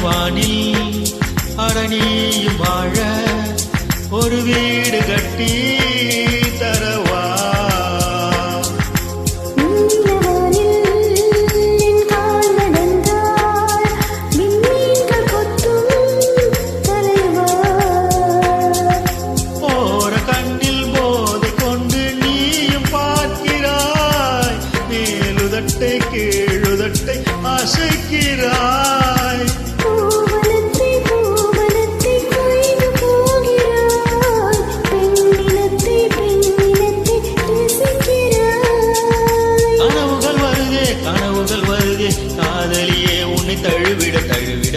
வானில் அடனியும் வாழ ஒரு வீடு கட்டி தரவா. ஓர கண்ணில் போதை கொண்டு நீயும் பார்க்கிறாய், மேலுதட்டை கீழுதட்டை அசைக்கிறாய். கனவுகள் வருதே காதலியே உன்னை தழுவிட தழுவிட